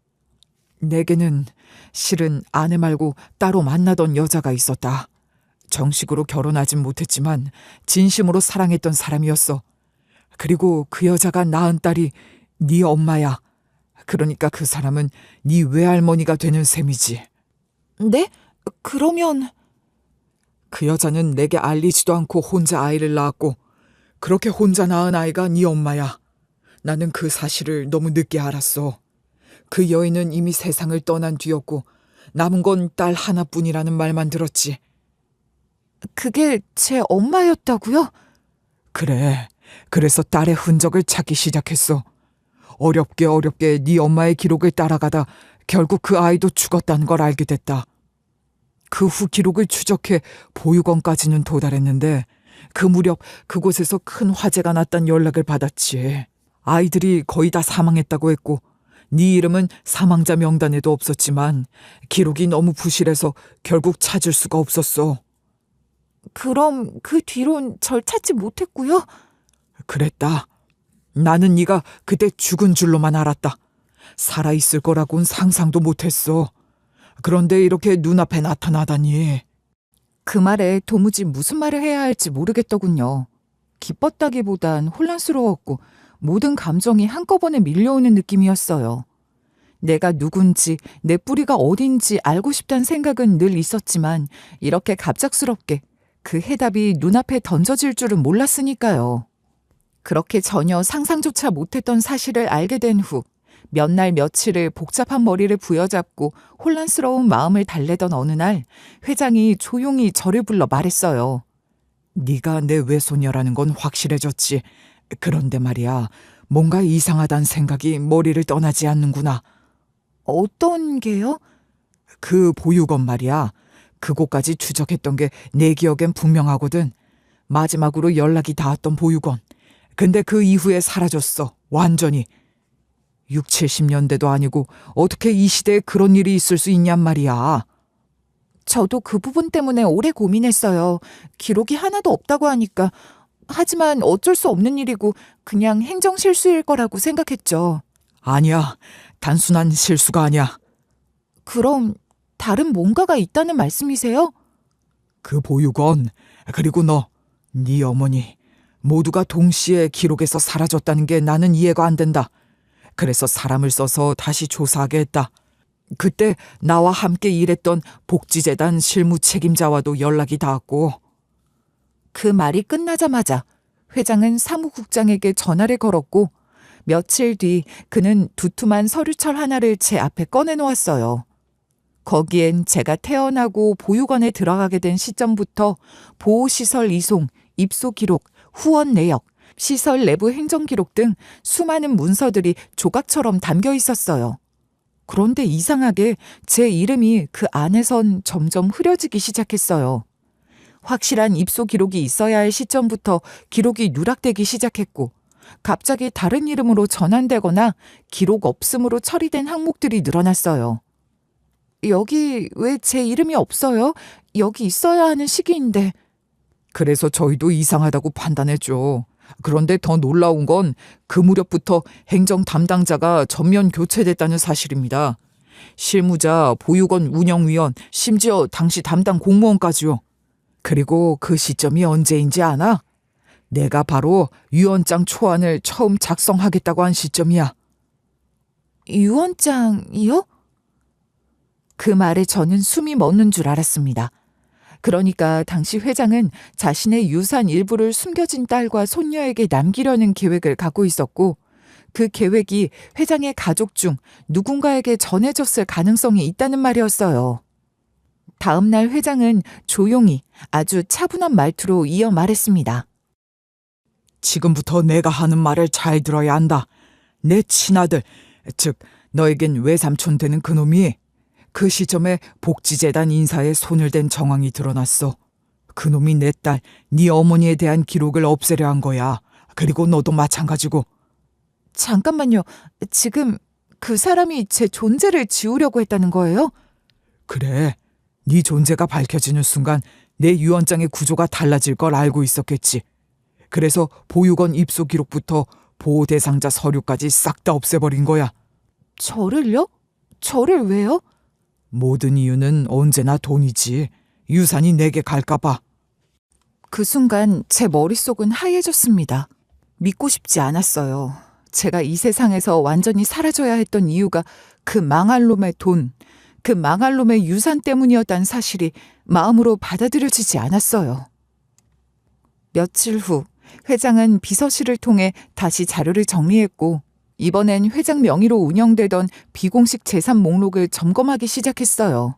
내게는 실은 아내 말고 따로 만나던 여자가 있었다. 정식으로 결혼하진 못했지만 진심으로 사랑했던 사람이었어. 그리고 그 여자가 낳은 딸이 네 엄마야. 그러니까 그 사람은 네 외할머니가 되는 셈이지. 네? 그러면... 그 여자는 내게 알리지도 않고 혼자 아이를 낳았고 그렇게 혼자 낳은 아이가 네 엄마야. 나는 그 사실을 너무 늦게 알았어. 그 여인은 이미 세상을 떠난 뒤였고 남은 건 딸 하나뿐이라는 말만 들었지. 그게 제 엄마였다고요? 그래. 그래서 딸의 흔적을 찾기 시작했어. 어렵게 네 엄마의 기록을 따라가다 결국 그 아이도 죽었다는 걸 알게 됐다. 그 후 기록을 추적해 보육원까지는 도달했는데 그 무렵 그곳에서 큰 화재가 났다는 연락을 받았지. 아이들이 거의 다 사망했다고 했고 네 이름은 사망자 명단에도 없었지만 기록이 너무 부실해서 결국 찾을 수가 없었어. 그럼 그 뒤론 절 찾지 못했고요? 그랬다. 나는 네가 그때 죽은 줄로만 알았다. 살아있을 거라고는 상상도 못했어. 그런데 이렇게 눈앞에 나타나다니. 그 말에 도무지 무슨 말을 해야 할지 모르겠더군요. 기뻤다기보단 혼란스러웠고 모든 감정이 한꺼번에 밀려오는 느낌이었어요. 내가 누군지 내 뿌리가 어딘지 알고 싶다는 생각은 늘 있었지만 이렇게 갑작스럽게 그 해답이 눈앞에 던져질 줄은 몰랐으니까요. 그렇게 전혀 상상조차 못했던 사실을 알게 된 후 몇 날 며칠을 복잡한 머리를 부여잡고 혼란스러운 마음을 달래던 어느 날 회장이 조용히 저를 불러 말했어요. 네가 내 외손녀라는 건 확실해졌지. 그런데 말이야, 뭔가 이상하다는 생각이 머리를 떠나지 않는구나. 어떤 게요? 그 보육원 말이야. 그곳까지 추적했던 게 내 기억엔 분명하거든. 마지막으로 연락이 닿았던 보육원. 근데 그 이후에 사라졌어. 완전히. 6, 70년대도 아니고 어떻게 이 시대에 그런 일이 있을 수 있냔 말이야. 저도 그 부분 때문에 오래 고민했어요. 기록이 하나도 없다고 하니까. 하지만 어쩔 수 없는 일이고 그냥 행정실수일 거라고 생각했죠. 아니야. 단순한 실수가 아니야. 그럼 다른 뭔가가 있다는 말씀이세요? 그 보육원, 그리고 너, 네 어머니 모두가 동시에 기록에서 사라졌다는 게 나는 이해가 안 된다. 그래서 사람을 써서 다시 조사하게 했다. 그때 나와 함께 일했던 복지재단 실무 책임자와도 연락이 닿았고. 그 말이 끝나자마자 회장은 사무국장에게 전화를 걸었고 며칠 뒤 그는 두툼한 서류철 하나를 제 앞에 꺼내놓았어요. 거기엔 제가 태어나고 보육원에 들어가게 된 시점부터 보호시설 이송, 입소 기록, 후원 내역, 시설 내부 행정 기록 등 수많은 문서들이 조각처럼 담겨 있었어요. 그런데 이상하게 제 이름이 그 안에선 점점 흐려지기 시작했어요. 확실한 입소 기록이 있어야 할 시점부터 기록이 누락되기 시작했고, 갑자기 다른 이름으로 전환되거나 기록 없음으로 처리된 항목들이 늘어났어요. 여기 왜 제 이름이 없어요? 여기 있어야 하는 시기인데. 그래서 저희도 이상하다고 판단했죠. 그런데 더 놀라운 건 그 무렵부터 행정 담당자가 전면 교체됐다는 사실입니다. 실무자, 보육원 운영위원, 심지어 당시 담당 공무원까지요. 그리고 그 시점이 언제인지 아나? 내가 바로 유언장 초안을 처음 작성하겠다고 한 시점이야. 유언장이요? 그 말에 저는 숨이 멎는 줄 알았습니다. 그러니까 당시 회장은 자신의 유산 일부를 숨겨진 딸과 손녀에게 남기려는 계획을 갖고 있었고, 그 계획이 회장의 가족 중 누군가에게 전해졌을 가능성이 있다는 말이었어요. 다음 날 회장은 조용히 아주 차분한 말투로 이어 말했습니다. 지금부터 내가 하는 말을 잘 들어야 한다. 내 친아들, 즉 너에겐 외삼촌 되는 그놈이 그 시점에 복지재단 인사에 손을 댄 정황이 드러났어. 그놈이 내 딸, 네 어머니에 대한 기록을 없애려 한 거야. 그리고 너도 마찬가지고. 잠깐만요. 지금 그 사람이 제 존재를 지우려고 했다는 거예요? 그래, 네 존재가 밝혀지는 순간 내 유언장의 구조가 달라질 걸 알고 있었겠지. 그래서 보육원 입소 기록부터 보호 대상자 서류까지 싹 다 없애버린 거야. 저를요? 저를 왜요? 모든 이유는 언제나 돈이지. 유산이 내게 갈까봐. 그 순간 제 머릿속은 하얘졌습니다. 믿고 싶지 않았어요. 제가 이 세상에서 완전히 사라져야 했던 이유가 그 망할 놈의 돈, 그 망할 놈의 유산 때문이었다는 사실이 마음으로 받아들여지지 않았어요. 며칠 후 회장은 비서실을 통해 다시 자료를 정리했고, 이번엔 회장 명의로 운영되던 비공식 재산 목록을 점검하기 시작했어요.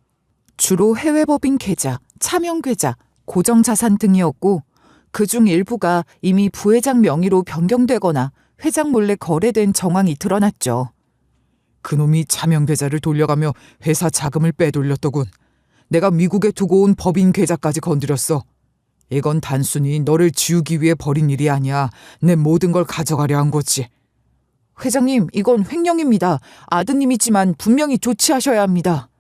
주로 해외법인 계좌, 차명 계좌, 고정자산 등이었고, 그중 일부가 이미 부회장 명의로 변경되거나 회장 몰래 거래된 정황이 드러났죠. 그놈이 차명 계좌를 돌려가며 회사 자금을 빼돌렸더군. 내가 미국에 두고 온 법인 계좌까지 건드렸어. 이건 단순히 너를 지우기 위해 벌인 일이 아니야. 내 모든 걸 가져가려 한 거지. 회장님, 이건 횡령입니다. 아드님이지만 분명히 조치하셔야 합니다.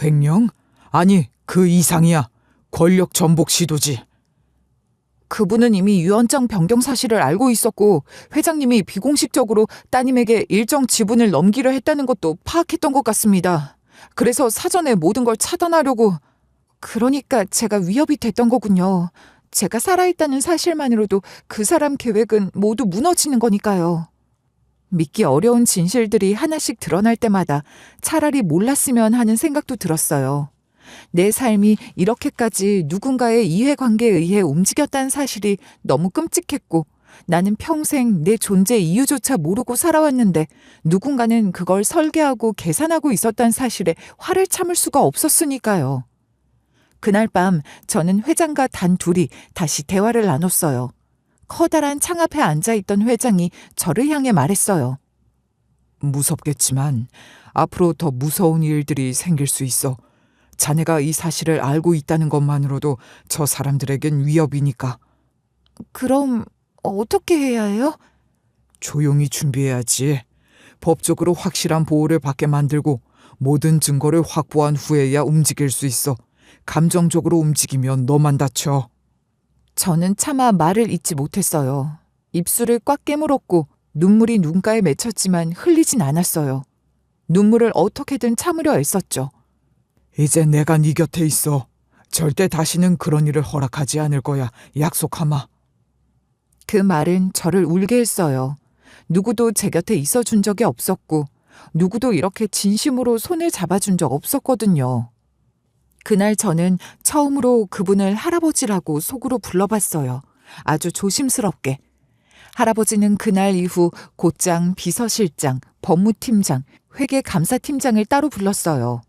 횡령? 아니, 그 이상이야. 권력 전복 시도지. 그분은 이미 유언장 변경 사실을 알고 있었고, 회장님이 비공식적으로 따님에게 일정 지분을 넘기려 했다는 것도 파악했던 것 같습니다. 그래서 사전에 모든 걸 차단하려고. 그러니까 제가 위협이 됐던 거군요. 제가 살아있다는 사실만으로도 그 사람 계획은 모두 무너지는 거니까요. 믿기 어려운 진실들이 하나씩 드러날 때마다 차라리 몰랐으면 하는 생각도 들었어요. 내 삶이 이렇게까지 누군가의 이해관계에 의해 움직였다는 사실이 너무 끔찍했고, 나는 평생 내 존재 이유조차 모르고 살아왔는데 누군가는 그걸 설계하고 계산하고 있었다는 사실에 화를 참을 수가 없었으니까요. 그날 밤 저는 회장과 단 둘이 다시 대화를 나눴어요. 커다란 창 앞에 앉아있던 회장이 저를 향해 말했어요. 무섭겠지만 앞으로 더 무서운 일들이 생길 수 있어. 자네가 이 사실을 알고 있다는 것만으로도 저 사람들에겐 위협이니까. 그럼 어떻게 해야 해요? 조용히 준비해야지. 법적으로 확실한 보호를 받게 만들고 모든 증거를 확보한 후에야 움직일 수 있어. 감정적으로 움직이면 너만 다쳐. 저는 차마 말을 잇지 못했어요. 입술을 꽉 깨물었고 눈물이 눈가에 맺혔지만 흘리진 않았어요. 눈물을 어떻게든 참으려 애썼죠. 이제 내가 네 곁에 있어. 절대 다시는 그런 일을 허락하지 않을 거야. 약속하마. 그 말은 저를 울게 했어요. 누구도 제 곁에 있어준 적이 없었고, 누구도 이렇게 진심으로 손을 잡아준 적 없었거든요. 그날 저는 처음으로 그분을 할아버지라고 속으로 불러봤어요. 아주 조심스럽게. 할아버지는 그날 이후 곧장 비서실장, 법무팀장, 회계감사팀장을 따로 불렀어요.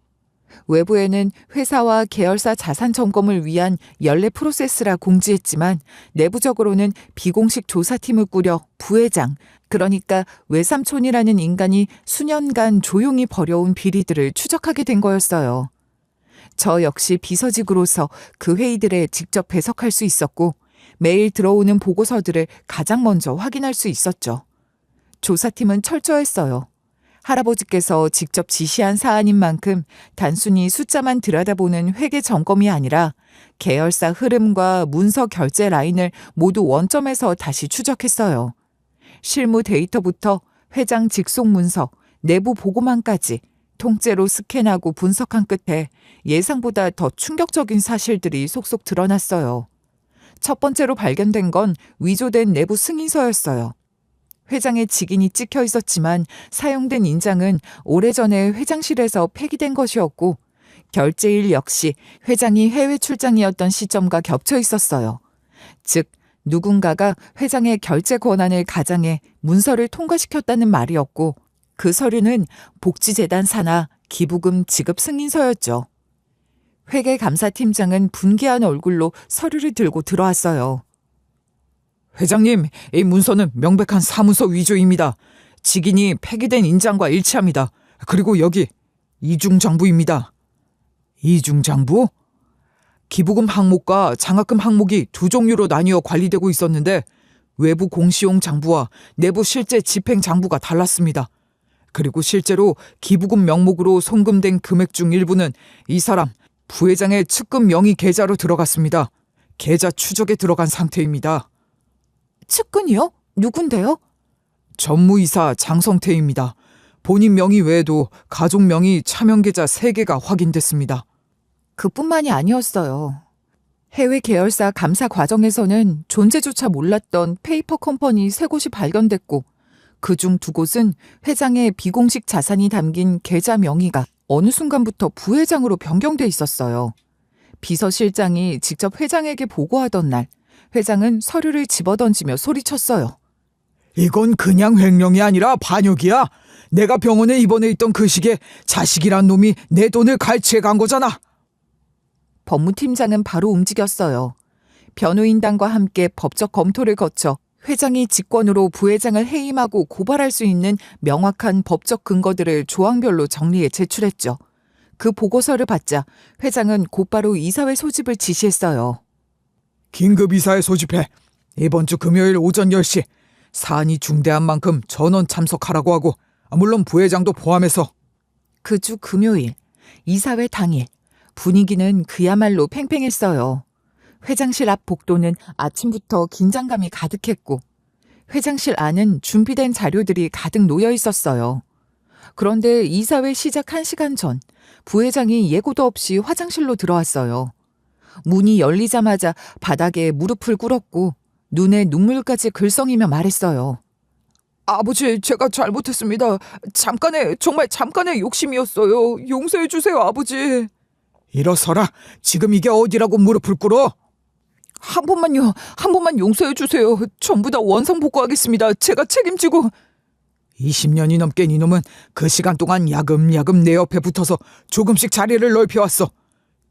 외부에는 회사와 계열사 자산 점검을 위한 연례 프로세스라 공지했지만 내부적으로는 비공식 조사팀을 꾸려 부회장, 그러니까 외삼촌이라는 인간이 수년간 조용히 벌여온 비리들을 추적하게 된 거였어요. 저 역시 비서직으로서 그 회의들에 직접 배석할 수 있었고 매일 들어오는 보고서들을 가장 먼저 확인할 수 있었죠. 조사팀은 철저했어요. 할아버지께서 직접 지시한 사안인 만큼 단순히 숫자만 들여다보는 회계 점검이 아니라 계열사 흐름과 문서 결제 라인을 모두 원점에서 다시 추적했어요. 실무 데이터부터 회장 직속 문서, 내부 보고만까지 통째로 스캔하고 분석한 끝에 예상보다 더 충격적인 사실들이 속속 드러났어요. 첫 번째로 발견된 건 위조된 내부 승인서였어요. 회장의 직인이 찍혀 있었지만 사용된 인장은 오래전에 회장실에서 폐기된 것이었고 결제일 역시 회장이 해외 출장이었던 시점과 겹쳐 있었어요. 즉 누군가가 회장의 결제 권한을 가장해 문서를 통과시켰다는 말이었고 그 서류는 복지재단 산하 기부금 지급 승인서였죠. 회계감사팀장은 분개한 얼굴로 서류를 들고 들어왔어요. 회장님, 이 문서는 명백한 사문서 위조입니다. 직인이 폐기된 인장과 일치합니다. 그리고 여기 이중장부입니다. 이중장부? 기부금 항목과 장학금 항목이 두 종류로 나뉘어 관리되고 있었는데 외부 공시용 장부와 내부 실제 집행 장부가 달랐습니다. 그리고 실제로 기부금 명목으로 송금된 금액 중 일부는 이 사람 부회장의 측근 명의 계좌로 들어갔습니다. 계좌 추적에 들어간 상태입니다. 측근이요? 누군데요? 전무이사 장성태입니다. 본인 명의 외에도 가족 명의 차명 계좌 3개가 확인됐습니다. 그뿐만이 아니었어요. 해외 계열사 감사 과정에서는 존재조차 몰랐던 페이퍼 컴퍼니 3곳이 발견됐고 그중 2곳은 회장의 비공식 자산이 담긴 계좌 명의가 어느 순간부터 부회장으로 변경돼 있었어요. 비서실장이 직접 회장에게 보고하던 날 회장은 서류를 집어던지며 소리쳤어요. 이건 그냥 횡령이 아니라 반역이야. 내가 병원에 입원해 있던 그 시기에 자식이란 놈이 내 돈을 갈취해 간 거잖아. 법무팀장은 바로 움직였어요. 변호인단과 함께 법적 검토를 거쳐 회장이 직권으로 부회장을 해임하고 고발할 수 있는 명확한 법적 근거들을 조항별로 정리해 제출했죠. 그 보고서를 받자 회장은 곧바로 이사회 소집을 지시했어요. 긴급 이사회 소집해. 이번 주 금요일 오전 10시. 사안이 중대한 만큼 전원 참석하라고 하고 물론 부회장도 포함해서. 그 주 금요일, 이사회 당일. 분위기는 그야말로 팽팽했어요. 회장실 앞 복도는 아침부터 긴장감이 가득했고 회장실 안은 준비된 자료들이 가득 놓여 있었어요. 그런데 이사회 시작 1시간 전 부회장이 예고도 없이 화장실로 들어왔어요. 문이 열리자마자 바닥에 무릎을 꿇었고 눈에 눈물까지 글썽이며 말했어요. 아버지, 제가 잘못했습니다. 정말 잠깐의 욕심이었어요. 용서해 주세요, 아버지. 일어서라. 지금 이게 어디라고 무릎을 꿇어? 한 번만 용서해 주세요. 전부 다 원상복구하겠습니다. 제가 책임지고. 20년이 넘게 이놈은 그 시간 동안 야금야금 내 옆에 붙어서 조금씩 자리를 넓혀왔어.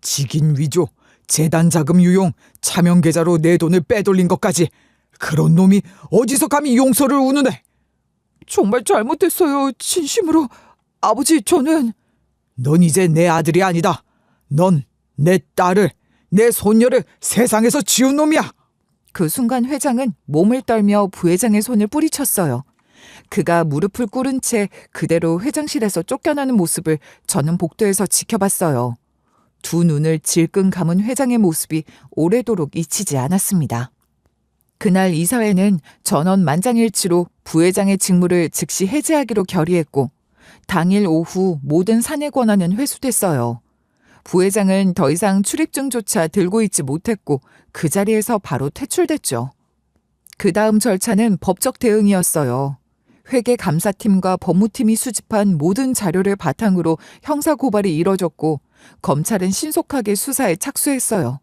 직인 위조, 재단 자금 유용, 차명 계좌로 내 돈을 빼돌린 것까지. 그런 놈이 어디서 감히 용서를 우는애. 정말 잘못했어요. 진심으로. 아버지, 저는. 넌 이제 내 아들이 아니다. 넌 내 딸을, 내 손녀를 세상에서 지운 놈이야. 그 순간 회장은 몸을 떨며 부회장의 손을 뿌리쳤어요. 그가 무릎을 꿇은 채 그대로 회장실에서 쫓겨나는 모습을 저는 복도에서 지켜봤어요. 두 눈을 질끈 감은 회장의 모습이 오래도록 잊히지 않았습니다. 그날 이사회는 전원 만장일치로 부회장의 직무를 즉시 해제하기로 결의했고 당일 오후 모든 사내 권한은 회수됐어요. 부회장은 더 이상 출입증조차 들고 있지 못했고 그 자리에서 바로 퇴출됐죠. 그 다음 절차는 법적 대응이었어요. 회계감사팀과 법무팀이 수집한 모든 자료를 바탕으로 형사고발이 이뤄졌고 검찰은 신속하게 수사에 착수했어요.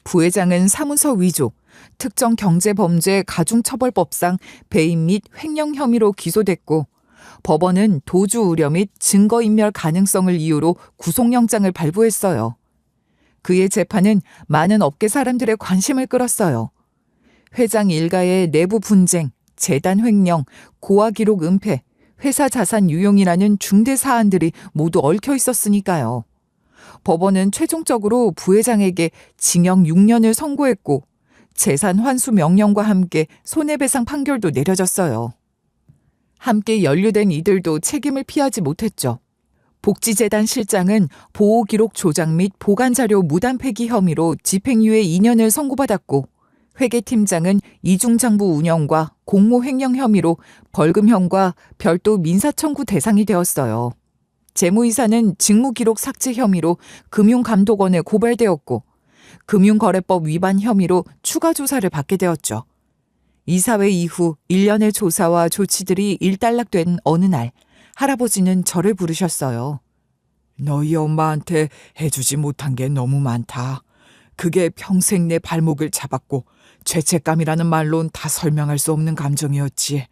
부회장은 사문서 위조, 특정 경제범죄 가중처벌법상 배임 및 횡령 혐의로 기소됐고 법원은 도주 우려 및 증거인멸 가능성을 이유로 구속영장을 발부했어요. 그의 재판은 많은 업계 사람들의 관심을 끌었어요. 회장 일가의 내부 분쟁, 재단 횡령, 고아 기록 은폐, 회사 자산 유용이라는 중대 사안들이 모두 얽혀 있었으니까요. 법원은 최종적으로 부회장에게 징역 6년을 선고했고 재산 환수 명령과 함께 손해배상 판결도 내려졌어요. 함께 연루된 이들도 책임을 피하지 못했죠. 복지재단 실장은 보호기록 조작 및 보관자료 무단 폐기 혐의로 집행유예 2년을 선고받았고 회계팀장은 이중장부 운영과 공모 횡령 혐의로 벌금형과 별도 민사청구 대상이 되었어요. 재무이사는 직무기록 삭제 혐의로 금융감독원에 고발되었고 금융거래법 위반 혐의로 추가 조사를 받게 되었죠. 이사회 이후 1년의 조사와 조치들이 일단락된 어느 날 할아버지는 저를 부르셨어요. 너희 엄마한테 해주지 못한 게 너무 많다. 그게 평생 내 발목을 잡았고 죄책감이라는 말론 다 설명할 수 없는 감정이었지.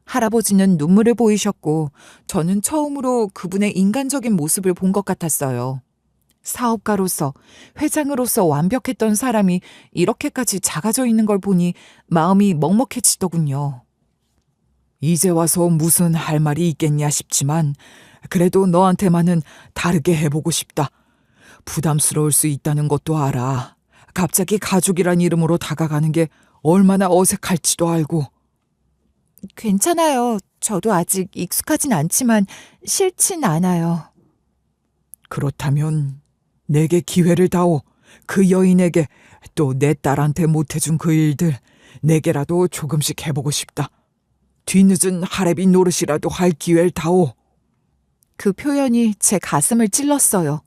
할아버지는 눈물을 보이셨고 저는 처음으로 그분의 인간적인 모습을 본 것 같았어요. 사업가로서, 회장으로서 완벽했던 사람이 이렇게까지 작아져 있는 걸 보니 마음이 먹먹해지더군요. 이제 와서 무슨 할 말이 있겠냐 싶지만 그래도 너한테만은 다르게 해보고 싶다. 부담스러울 수 있다는 것도 알아. 갑자기 가족이란 이름으로 다가가는 게 얼마나 어색할지도 알고. 괜찮아요. 저도 아직 익숙하진 않지만 싫진 않아요. 그렇다면 내게 기회를 다오. 그 여인에게 또 내 딸한테 못해준 그 일들 내게라도 조금씩 해보고 싶다. 뒤늦은 하레비 노릇이라도 할 기회를 다오. 그 표현이 제 가슴을 찔렀어요.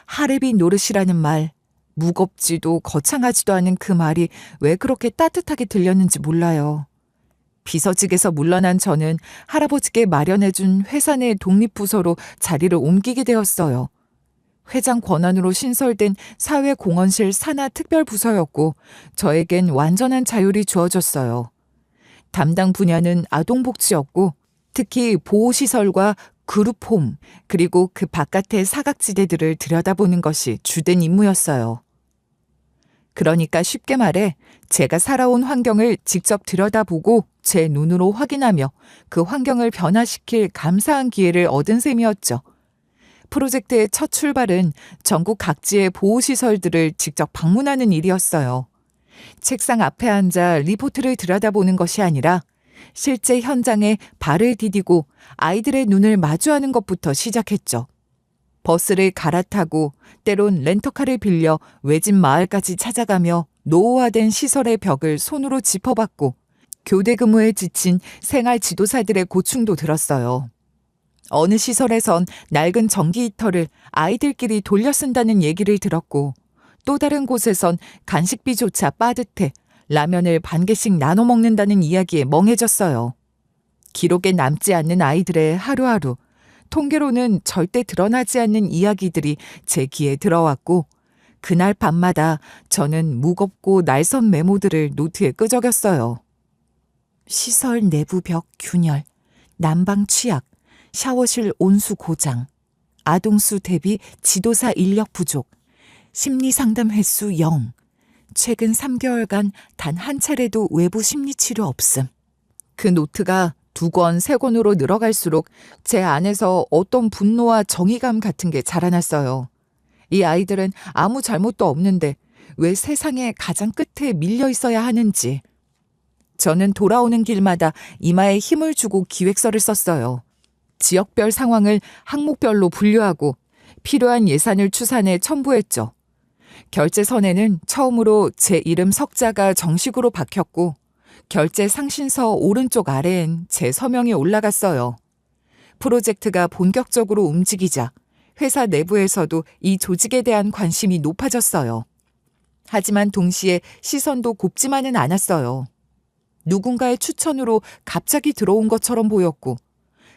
하레비 노릇이라는 말, 무겁지도 거창하지도 않은 그 말이 왜 그렇게 따뜻하게 들렸는지 몰라요. 비서직에서 물러난 저는 할아버지께 마련해준 회사 내 독립부서로 자리를 옮기게 되었어요. 회장 권한으로 신설된 사회공헌실 산하특별부서였고 저에겐 완전한 자율이 주어졌어요. 담당 분야는 아동복지였고 특히 보호시설과 그룹홈 그리고 그 바깥의 사각지대들을 들여다보는 것이 주된 임무였어요. 그러니까 쉽게 말해 제가 살아온 환경을 직접 들여다보고 제 눈으로 확인하며 그 환경을 변화시킬 감사한 기회를 얻은 셈이었죠. 프로젝트의 첫 출발은 전국 각지의 보호시설들을 직접 방문하는 일이었어요. 책상 앞에 앉아 리포트를 들여다보는 것이 아니라 실제 현장에 발을 디디고 아이들의 눈을 마주하는 것부터 시작했죠. 버스를 갈아타고 때론 렌터카를 빌려 외진 마을까지 찾아가며 노후화된 시설의 벽을 손으로 짚어봤고 교대 근무에 지친 생활 지도사들의 고충도 들었어요. 어느 시설에선 낡은 전기 히터를 아이들끼리 돌려 쓴다는 얘기를 들었고 또 다른 곳에선 간식비조차 빠듯해 라면을 반 개씩 나눠 먹는다는 이야기에 멍해졌어요. 기록에 남지 않는 아이들의 하루하루, 통계로는 절대 드러나지 않는 이야기들이 제 귀에 들어왔고 그날 밤마다 저는 무겁고 날선 메모들을 노트에 끄적였어요. 시설 내부 벽 균열, 난방 취약, 샤워실 온수 고장, 아동수 대비 지도사 인력 부족, 심리상담 횟수 0, 최근 3개월간 단 한 차례도 외부 심리치료 없음. 그 노트가 2권, 3권으로 늘어갈수록 제 안에서 어떤 분노와 정의감 같은 게 자라났어요. 이 아이들은 아무 잘못도 없는데 왜 세상의 가장 끝에 밀려 있어야 하는지. 저는 돌아오는 길마다 이마에 힘을 주고 기획서를 썼어요. 지역별 상황을 항목별로 분류하고 필요한 예산을 추산해 첨부했죠. 결제선에는 처음으로 제 이름 석자가 정식으로 박혔고 결제 상신서 오른쪽 아래엔 제 서명이 올라갔어요. 프로젝트가 본격적으로 움직이자 회사 내부에서도 이 조직에 대한 관심이 높아졌어요. 하지만 동시에 시선도 곱지만은 않았어요. 누군가의 추천으로 갑자기 들어온 것처럼 보였고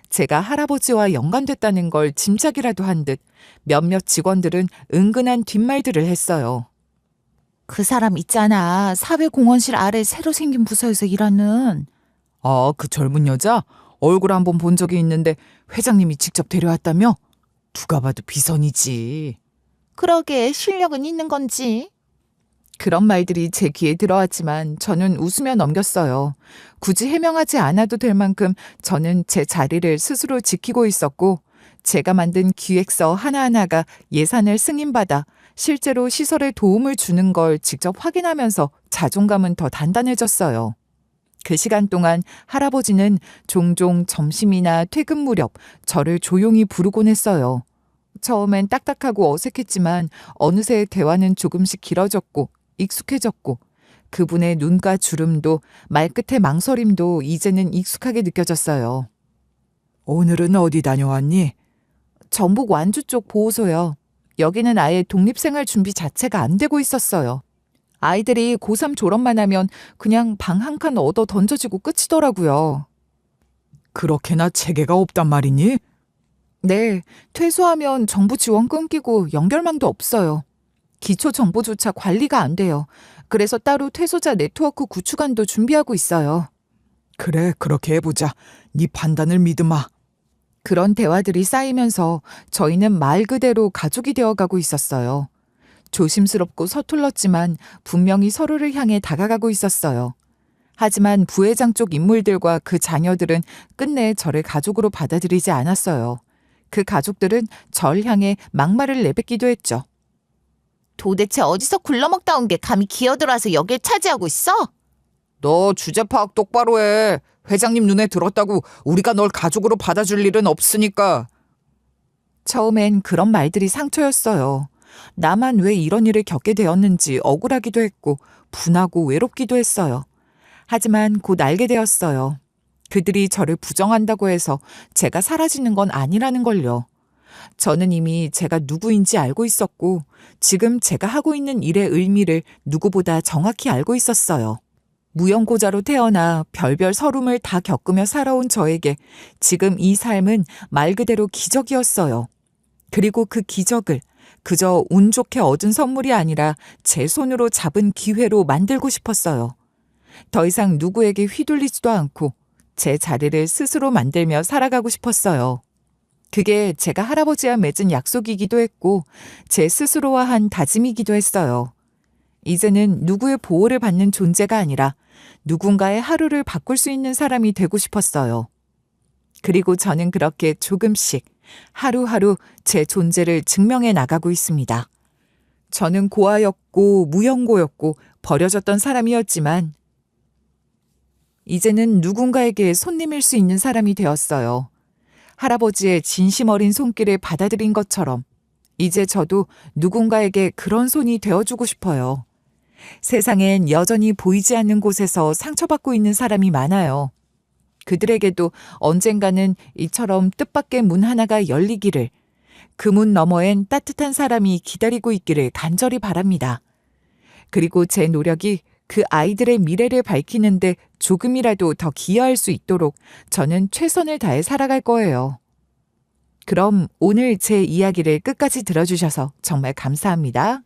제가 할아버지와 연관됐다는 걸 짐작이라도 한 듯 몇몇 직원들은 은근한 뒷말들을 했어요. 그 사람 있잖아. 사회공헌실 아래 새로 생긴 부서에서 일하는. 아, 그 젊은 여자? 얼굴 한번 본 적이 있는데 회장님이 직접 데려왔다며? 누가 봐도 비선이지. 그러게 실력은 있는 건지. 그런 말들이 제 귀에 들어왔지만 저는 웃으며 넘겼어요. 굳이 해명하지 않아도 될 만큼 저는 제 자리를 스스로 지키고 있었고 제가 만든 기획서 하나하나가 예산을 승인받아 실제로 시설에 도움을 주는 걸 직접 확인하면서 자존감은 더 단단해졌어요. 그 시간 동안 할아버지는 종종 점심이나 퇴근 무렵 저를 조용히 부르곤 했어요. 처음엔 딱딱하고 어색했지만 어느새 대화는 조금씩 길어졌고 익숙해졌고 그분의 눈가 주름도 말끝의 망설임도 이제는 익숙하게 느껴졌어요. 오늘은 어디 다녀왔니? 전북 완주 쪽 보호소요. 여기는 아예 독립생활 준비 자체가 안 되고 있었어요. 아이들이 고3 졸업만 하면 그냥 방 한 칸 얻어 던져지고 끝이더라고요. 그렇게나 체계가 없단 말이니? 네, 퇴소하면 정부 지원 끊기고 연결망도 없어요. 기초 정보조차 관리가 안 돼요. 그래서 따로 퇴소자 네트워크 구축안도 준비하고 있어요. 그래, 그렇게 해보자. 네 판단을 믿으마. 그런 대화들이 쌓이면서 저희는 말 그대로 가족이 되어가고 있었어요. 조심스럽고 서툴렀지만 분명히 서로를 향해 다가가고 있었어요. 하지만 부회장 쪽 인물들과 그 자녀들은 끝내 저를 가족으로 받아들이지 않았어요. 그 가족들은 절 향해 막말을 내뱉기도 했죠. 도대체 어디서 굴러먹다 온 게 감히 기어들어와서 여길 차지하고 있어? 너 주제 파악 똑바로 해. 회장님 눈에 들었다고 우리가 널 가족으로 받아줄 일은 없으니까. 처음엔 그런 말들이 상처였어요. 나만 왜 이런 일을 겪게 되었는지 억울하기도 했고 분하고 외롭기도 했어요. 하지만 곧 알게 되었어요. 그들이 저를 부정한다고 해서 제가 사라지는 건 아니라는 걸요. 저는 이미 제가 누구인지 알고 있었고 지금 제가 하고 있는 일의 의미를 누구보다 정확히 알고 있었어요. 무연고자로 태어나 별별 서름을 다 겪으며 살아온 저에게 지금 이 삶은 말 그대로 기적이었어요. 그리고 그 기적을 그저 운 좋게 얻은 선물이 아니라 제 손으로 잡은 기회로 만들고 싶었어요. 더 이상 누구에게 휘둘리지도 않고 제 자리를 스스로 만들며 살아가고 싶었어요. 그게 제가 할아버지와 맺은 약속이기도 했고 제 스스로와 한 다짐이기도 했어요. 이제는 누구의 보호를 받는 존재가 아니라 누군가의 하루를 바꿀 수 있는 사람이 되고 싶었어요. 그리고 저는 그렇게 조금씩 하루하루 제 존재를 증명해 나가고 있습니다. 저는 고아였고 무연고였고 버려졌던 사람이었지만 이제는 누군가에게 손님일 수 있는 사람이 되었어요. 할아버지의 진심 어린 손길을 받아들인 것처럼 이제 저도 누군가에게 그런 손이 되어주고 싶어요. 세상엔 여전히 보이지 않는 곳에서 상처받고 있는 사람이 많아요. 그들에게도 언젠가는 이처럼 뜻밖의 문 하나가 열리기를, 그 문 너머엔 따뜻한 사람이 기다리고 있기를 간절히 바랍니다. 그리고 제 노력이 그 아이들의 미래를 밝히는데 조금이라도 더 기여할 수 있도록 저는 최선을 다해 살아갈 거예요. 그럼 오늘 제 이야기를 끝까지 들어주셔서 정말 감사합니다.